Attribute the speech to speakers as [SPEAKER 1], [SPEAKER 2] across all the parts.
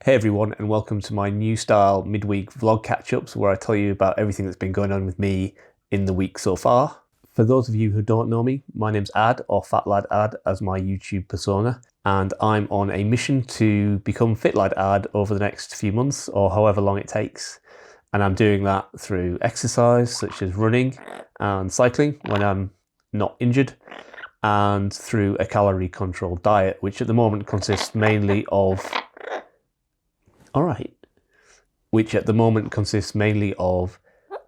[SPEAKER 1] Hey everyone, and welcome to my new style midweek vlog catch-ups where I tell you about everything that's been going on with me in the week so far. For those of you who don't know me, my name's Ad, or Fat Lad Ad as my YouTube persona, and I'm on a mission to become Fit Lad Ad over the next few months or however long it takes. And I'm doing that through exercise such as running and cycling when I'm not injured, and through a calorie controlled diet, which at the moment consists mainly of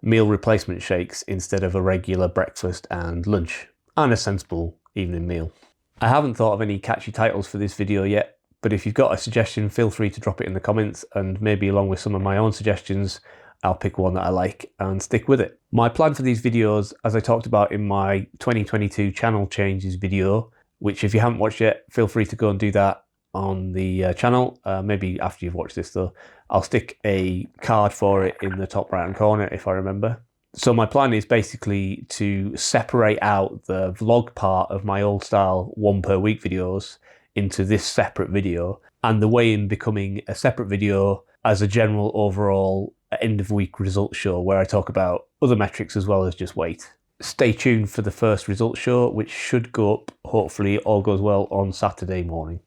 [SPEAKER 1] meal replacement shakes instead of a regular breakfast and lunch, and a sensible evening meal. I haven't thought of any catchy titles for this video yet, but if you've got a suggestion, feel free to drop it in the comments, and maybe along with some of my own suggestions, I'll pick one that I like and stick with it. My plan for these videos, as I talked about in my 2022 channel changes video, which if you haven't watched yet, feel free to go and do that on the channel. Maybe after you've watched this though. I'll stick a card for it in the top right hand corner if I remember. So my plan is basically to separate out the vlog part of my old style 1 per week videos into this separate video, and the way in becoming a separate video as a general overall end of week results show where I talk about other metrics as well as just weight. Stay tuned for the first results show, which should go up, hopefully all goes well, on Saturday morning.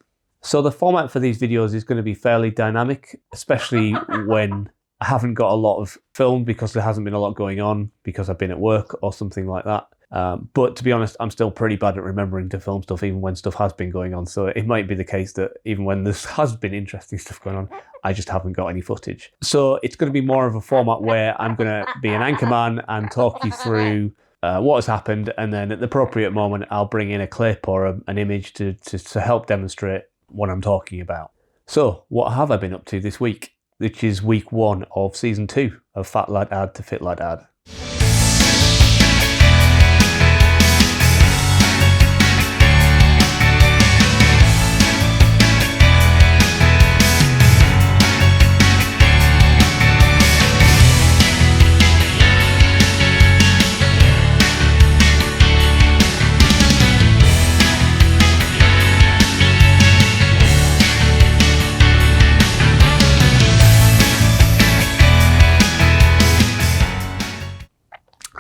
[SPEAKER 1] So the format for these videos is going to be fairly dynamic, especially when I haven't got a lot of film because there hasn't been a lot going on because I've been at work or something like that. But to be honest, I'm still pretty bad at remembering to film stuff even when stuff has been going on. So it might be the case that even when this has been interesting stuff going on, I just haven't got any footage. So it's going to be more of a format where I'm going to be an anchorman and talk you through what has happened, and then at the appropriate moment, I'll bring in a clip or an image to help demonstrate what I'm talking about. So what have I been up to this week, which is week 1 of season 2 of Fat Lad Ad to Fit Lad Ad.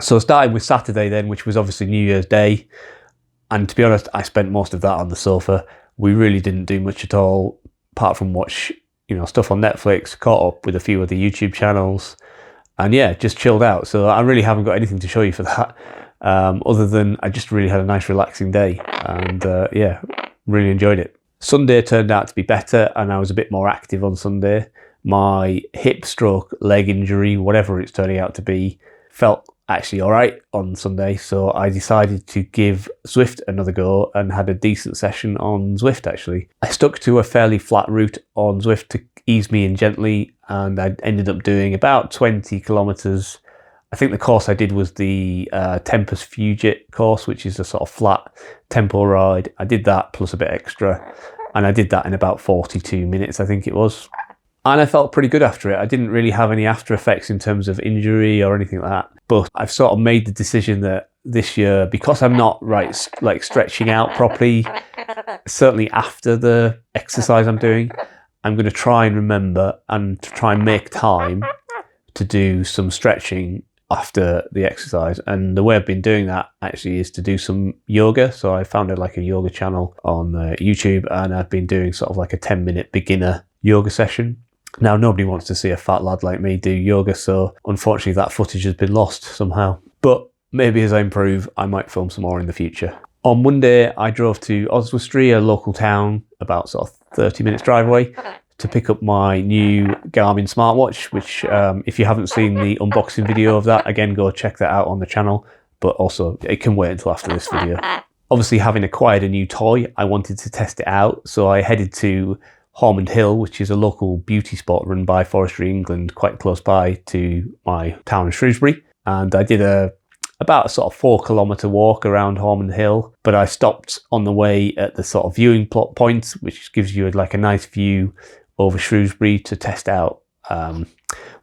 [SPEAKER 1] So starting with Saturday then, which was obviously New Year's Day, and to be honest, I spent most of that on the sofa. We really didn't do much at all, apart from watch, stuff on Netflix, caught up with a few of the YouTube channels, and yeah, just chilled out. So I really haven't got anything to show you for that, other than I just really had a nice relaxing day, and yeah, really enjoyed it. Sunday turned out to be better, and I was a bit more active on Sunday. My hip stroke leg injury, whatever it's turning out to be, felt actually all right on Sunday, so I decided to give Zwift another go and had a decent session on Zwift actually. I stuck to a fairly flat route on Zwift to ease me in gently, and I ended up doing about 20 kilometers. I think the course I did was the Tempus Fugit course, which is a sort of flat tempo ride. I did that plus a bit extra, and I did that in about 42 minutes, I think it was. And I felt pretty good after it. I didn't really have any after effects in terms of injury or anything like that. But I've sort of made the decision that this year, because I'm not stretching out properly, certainly after the exercise I'm doing, I'm going to try and remember and to try and make time to do some stretching after the exercise. And the way I've been doing that actually is to do some yoga. So I found a yoga channel on YouTube, and I've been doing sort of like a 10-minute beginner yoga session. Now, nobody wants to see a fat lad like me do yoga, so unfortunately that footage has been lost somehow. But maybe as I improve, I might film some more in the future. On Monday, I drove to Oswestry, a local town, about sort of 30 minutes drive away, to pick up my new Garmin smartwatch, which if you haven't seen the unboxing video of that, again, go check that out on the channel. But also, it can wait until after this video. Obviously, having acquired a new toy, I wanted to test it out, so I headed to Hormond Hill, which is a local beauty spot run by Forestry England, quite close by to my town of Shrewsbury. And I did about a sort of 4-kilometre walk around Hormond Hill, but I stopped on the way at the sort of viewing plot point, which gives you a nice view over Shrewsbury to test out my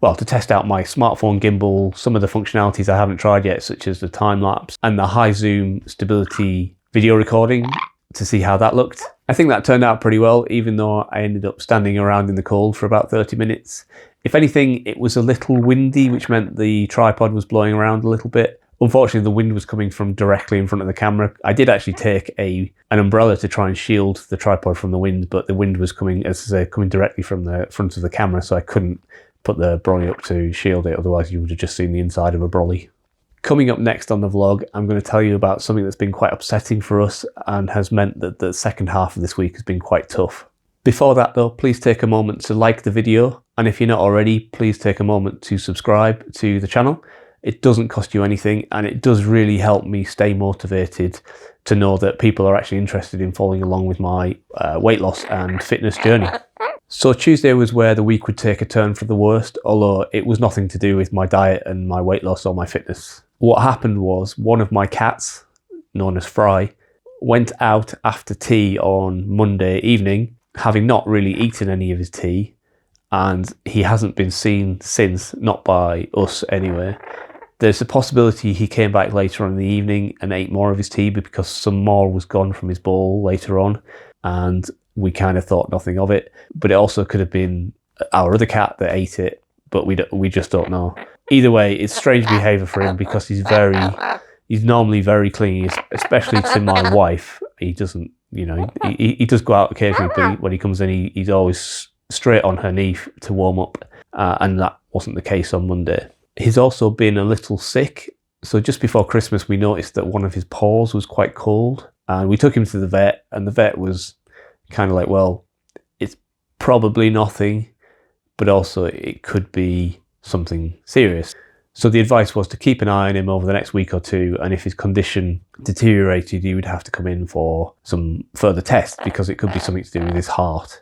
[SPEAKER 1] smartphone gimbal, some of the functionalities I haven't tried yet, such as the time lapse and the high zoom stability video recording, to see how that looked. I think that turned out pretty well, even though I ended up standing around in the cold for about 30 minutes. If anything, it was a little windy, which meant the tripod was blowing around a little bit. Unfortunately, the wind was coming from directly in front of the camera. I did actually take an umbrella to try and shield the tripod from the wind, but the wind was coming, as I say, coming directly from the front of the camera, so I couldn't put the brolly up to shield it, otherwise you would have just seen the inside of a brolly. Coming up next on the vlog, I'm going to tell you about something that's been quite upsetting for us and has meant that the second half of this week has been quite tough. Before that though, please take a moment to like the video, and if you're not already, please take a moment to subscribe to the channel. It doesn't cost you anything, and it does really help me stay motivated to know that people are actually interested in following along with my weight loss and fitness journey. So Tuesday was where the week would take a turn for the worst, although it was nothing to do with my diet and my weight loss or my fitness. What happened was one of my cats, known as Fry, went out after tea on Monday evening, having not really eaten any of his tea, and he hasn't been seen since, not by us anyway. There's a possibility he came back later on in the evening and ate more of his tea because some more was gone from his bowl later on, and we kind of thought nothing of it. But it also could have been our other cat that ate it, but we just don't know. Either way, it's strange behaviour for him because he's normally very clingy, especially to my wife. He doesn't, you know, he does go out occasionally, but when he comes in, he's always straight on her knee to warm up, and that wasn't the case on Monday. He's also been a little sick. So just before Christmas, we noticed that one of his paws was quite cold, and we took him to the vet, and the vet was kind of like, well, it's probably nothing, but also it could be something serious. So the advice was to keep an eye on him over the next week or two, and if his condition deteriorated, he would have to come in for some further tests because it could be something to do with his heart.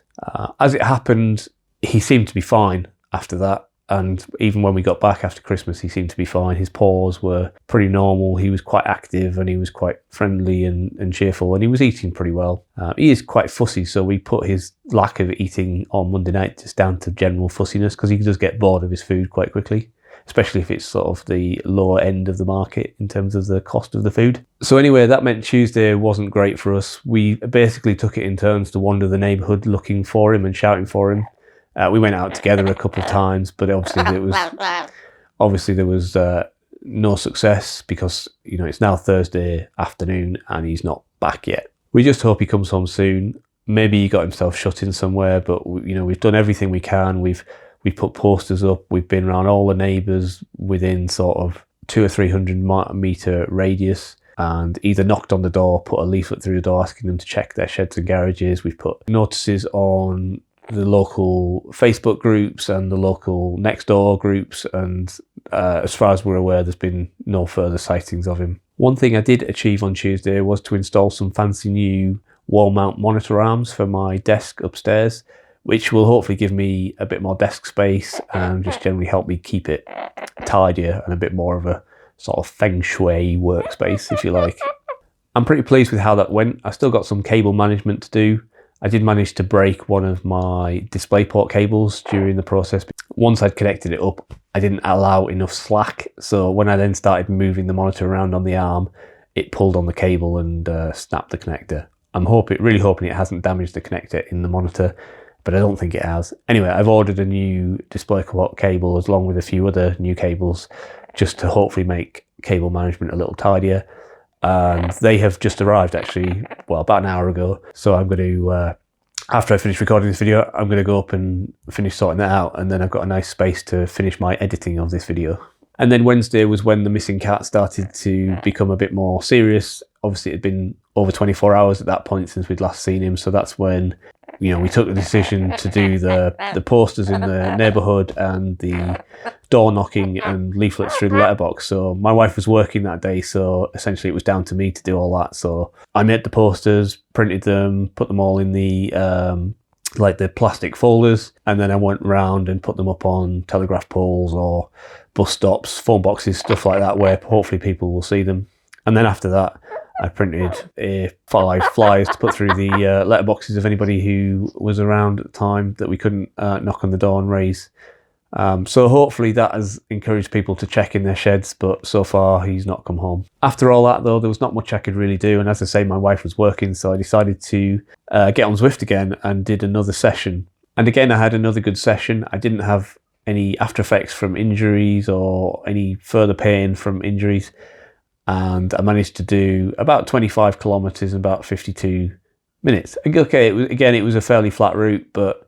[SPEAKER 1] As it happened, he seemed to be fine after that. And even when we got back after Christmas, he seemed to be fine. His paws were pretty normal. He was quite active and he was quite friendly and cheerful, and he was eating pretty well. He is quite fussy, so we put his lack of eating on Monday night just down to general fussiness, because he does get bored of his food quite quickly, especially if it's sort of the lower end of the market in terms of the cost of the food. So anyway, that meant Tuesday wasn't great for us. We basically took it in turns to wander the neighbourhood looking for him and shouting for him. We went out together a couple of times, but obviously there was no success because, you know, it's now Thursday afternoon and he's not back yet. We just hope he comes home soon. Maybe he got himself shut in somewhere, but you know, we've done everything we can. We've put posters up. We've been around all the neighbours within sort of 200 or 300 metre radius, and either knocked on the door, put a leaflet through the door asking them to check their sheds and garages. We've put notices on the local Facebook groups and the local next door groups, and as far as we're aware, there's been no further sightings of him. One thing I did achieve on Tuesday was to install some fancy new wall mount monitor arms for my desk upstairs, which will hopefully give me a bit more desk space and just generally help me keep it tidier and a bit more of a sort of feng shui workspace, if you like. I'm pretty pleased with how that went. I still got some cable management to do. I did manage to break one of my DisplayPort cables during the process. Once I'd connected it up, I didn't allow enough slack. So when I then started moving the monitor around on the arm, it pulled on the cable and snapped the connector. I'm really hoping it hasn't damaged the connector in the monitor, but I don't think it has. Anyway, I've ordered a new DisplayPort cable along with a few other new cables just to hopefully make cable management a little tidier. And they have just arrived actually, well, about an hour ago. So I'm going to, after I finish recording this video, I'm going to go up and finish sorting that out. And then I've got a nice space to finish my editing of this video. And then Wednesday was when the missing cat started to become a bit more serious. Obviously, it had been over 24 hours at that point since we'd last seen him. So that's when, you know, we took the decision to do the posters in the neighbourhood and the door knocking and leaflets through the letterbox. So my wife was working that day, so essentially it was down to me to do all that. So I made the posters, printed them, put them all in the like the plastic folders, and then I went round and put them up on telegraph poles or bus stops, phone boxes, stuff like that, where hopefully people will see them. And then after that, I printed 5 flyers to put through the letterboxes of anybody who was around at the time that we couldn't knock on the door and raise So hopefully that has encouraged people to check in their sheds, but so far he's not come home. After all that though, there was not much I could really do, and as I say, my wife was working, so I decided to get on Zwift again and did another session. And again, I had another good session. I didn't have any after effects from injuries or any further pain from injuries, and I managed to do about 25 kilometers in about 52 minutes. Okay, it was a fairly flat route, but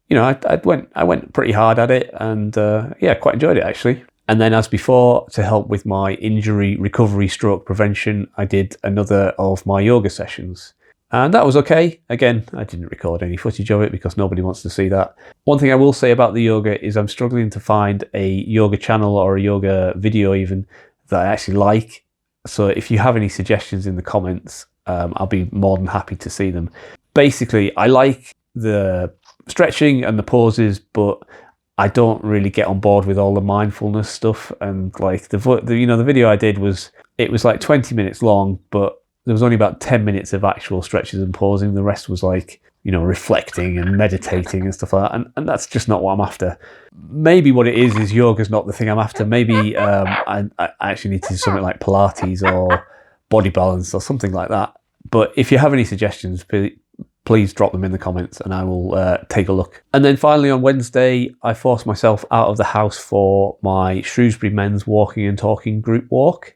[SPEAKER 1] you know, I went pretty hard at it, and yeah, quite enjoyed it actually. And then, as before, to help with my injury recovery stroke prevention, I did another of my yoga sessions. And that was okay. Again, I didn't record any footage of it because nobody wants to see that. One thing I will say about the yoga is I'm struggling to find a yoga channel or a yoga video even that I actually like. So if you have any suggestions in the comments, I'll be more than happy to see them. Basically, I like the stretching and the poses, but I don't really get on board with all the mindfulness stuff. And like the video I did was like 20 minutes long, but there was only about 10 minutes of actual stretches and posing. The rest was like, you know, reflecting and meditating and stuff like that. And that's just not what I'm after. Maybe what it is yoga's not the thing I'm after. Maybe I actually need to do something like Pilates or body balance or something like that. But if you have any suggestions, please drop them in the comments and I will take a look. And then finally on Wednesday, I forced myself out of the house for my Shrewsbury Men's Walking and Talking group walk.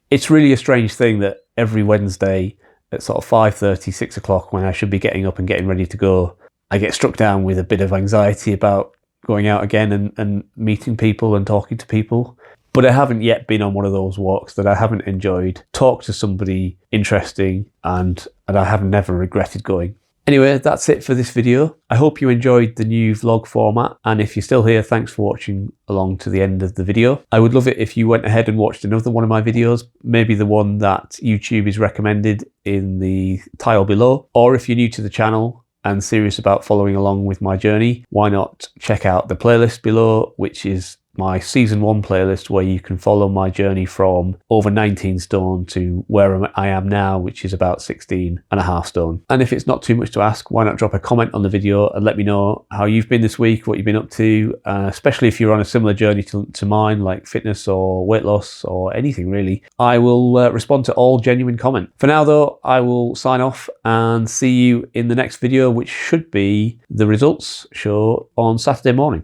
[SPEAKER 1] It's really a strange thing that every Wednesday at sort of 5:30, 6 o'clock, when I should be getting up and getting ready to go, I get struck down with a bit of anxiety about going out again and meeting people and talking to people. But I haven't yet been on one of those walks that I haven't enjoyed, talked to somebody interesting, and I have never regretted going. Anyway, that's it for this video. I hope you enjoyed the new vlog format, and if you're still here, thanks for watching along to the end of the video. I would love it if you went ahead and watched another one of my videos, maybe the one that YouTube is recommended in the tile below, or if you're new to the channel and serious about following along with my journey, why not check out the playlist below, which is my season 1 playlist, where you can follow my journey from over 19 stone to where I am now, which is about 16.5 stone. And if it's not too much to ask, why not drop a comment on the video and let me know how you've been this week, what you've been up to, especially if you're on a similar journey to mine, like fitness or weight loss or anything really. I will respond to all genuine comment. For now though, I will sign off and see you in the next video, which should be the results show on Saturday morning.